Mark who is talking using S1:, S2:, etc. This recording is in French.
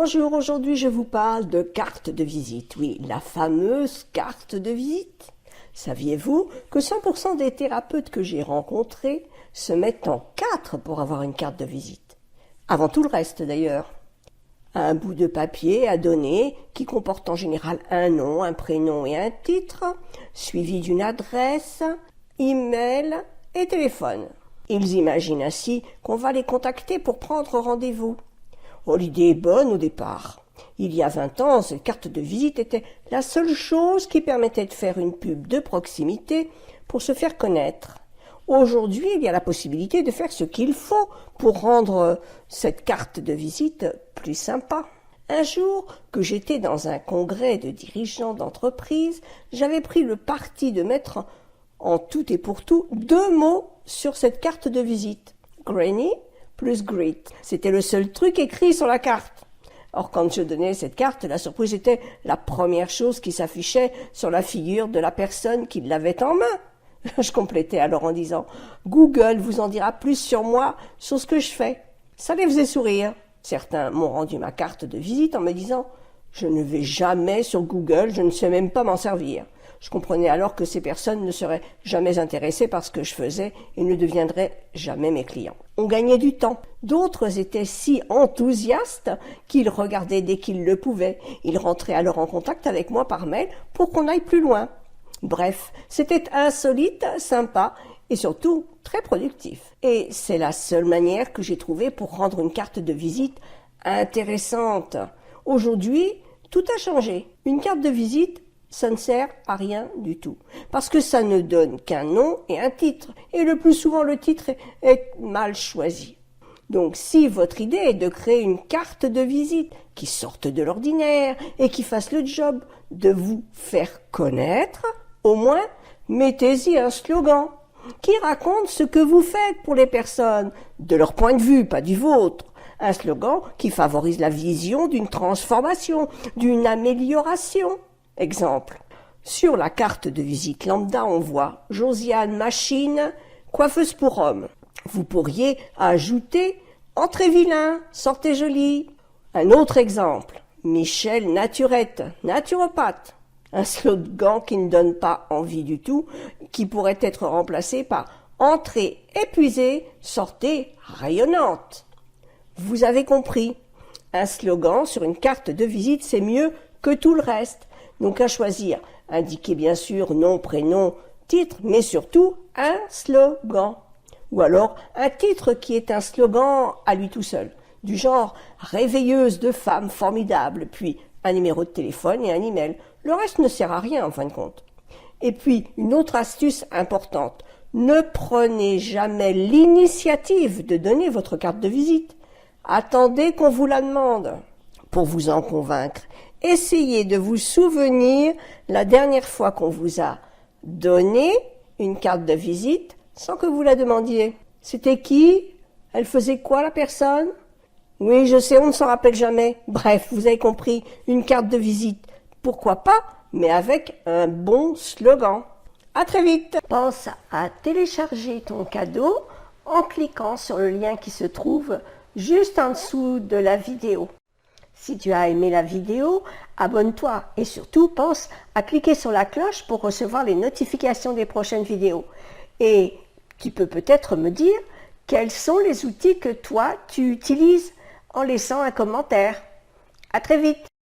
S1: Bonjour, aujourd'hui je vous parle de carte de visite. Oui, la fameuse carte de visite. Saviez-vous que 100% des thérapeutes que j'ai rencontrés se mettent en 4 pour avoir une carte de visite? Avant tout le reste d'ailleurs. Un bout de papier à donner qui comporte en général un nom, un prénom et un titre, suivi d'une adresse, email et téléphone. Ils imaginent ainsi qu'on va les contacter pour prendre rendez-vous. Oh, l'idée est bonne au départ. Il y a 20 ans, cette carte de visite était la seule chose qui permettait de faire une pub de proximité pour se faire connaître. Aujourd'hui, il y a la possibilité de faire ce qu'il faut pour rendre cette carte de visite plus sympa. Un jour que j'étais dans un congrès de dirigeants d'entreprise, j'avais pris le parti de mettre en tout et pour tout 2 mots sur cette carte de visite. Granny plus greet. C'était le seul truc écrit sur la carte. Or, quand je donnais cette carte, la surprise était la première chose qui s'affichait sur la figure de la personne qui l'avait en main. Je complétais alors en disant « Google vous en dira plus sur moi, sur ce que je fais ». Ça les faisait sourire. Certains m'ont rendu ma carte de visite en me disant « Je ne vais jamais sur Google, je ne sais même pas m'en servir ». Je comprenais alors que ces personnes ne seraient jamais intéressées par ce que je faisais et ne deviendraient jamais mes clients. On gagnait du temps. D'autres étaient si enthousiastes qu'ils regardaient dès qu'ils le pouvaient. Ils rentraient alors en contact avec moi par mail pour qu'on aille plus loin. Bref, c'était insolite, sympa et surtout très productif. Et c'est la seule manière que j'ai trouvée pour rendre une carte de visite intéressante. Aujourd'hui, tout a changé. Une carte de visite, ça ne sert à rien du tout, parce que ça ne donne qu'un nom et un titre, et le plus souvent le titre est mal choisi. Donc si votre idée est de créer une carte de visite qui sorte de l'ordinaire et qui fasse le job de vous faire connaître, au moins mettez-y un slogan qui raconte ce que vous faites pour les personnes, de leur point de vue, pas du vôtre. Un slogan qui favorise la vision d'une transformation, d'une amélioration. Exemple, sur la carte de visite lambda, on voit Josiane Machine, coiffeuse pour hommes. Vous pourriez ajouter « Entrez vilain, sortez joli ». Un autre exemple, Michel Naturette, naturopathe. Un slogan qui ne donne pas envie du tout, qui pourrait être remplacé par « Entrez épuisée, sortez rayonnante ». Vous avez compris, un slogan sur une carte de visite, c'est mieux que tout le reste. Donc à choisir, indiquez bien sûr nom, prénom, titre, mais surtout un slogan. Ou alors un titre qui est un slogan à lui tout seul, du genre « réveilleuse de femmes formidables », puis un numéro de téléphone et un email. Le reste ne sert à rien en fin de compte. Et puis une autre astuce importante, ne prenez jamais l'initiative de donner votre carte de visite. Attendez qu'on vous la demande. Pour vous en convaincre, essayez de vous souvenir la dernière fois qu'on vous a donné une carte de visite sans que vous la demandiez. C'était qui? Elle faisait quoi la personne? Oui, je sais, on ne s'en rappelle jamais. Bref, vous avez compris, une carte de visite. Pourquoi pas, mais avec un bon slogan. À très vite. Pense à télécharger ton cadeau en cliquant sur le lien qui se trouve juste en dessous de la vidéo. Si tu as aimé la vidéo, abonne-toi et surtout pense à cliquer sur la cloche pour recevoir les notifications des prochaines vidéos. Et tu peux peut-être me dire quels sont les outils que toi tu utilises en laissant un commentaire. À très vite!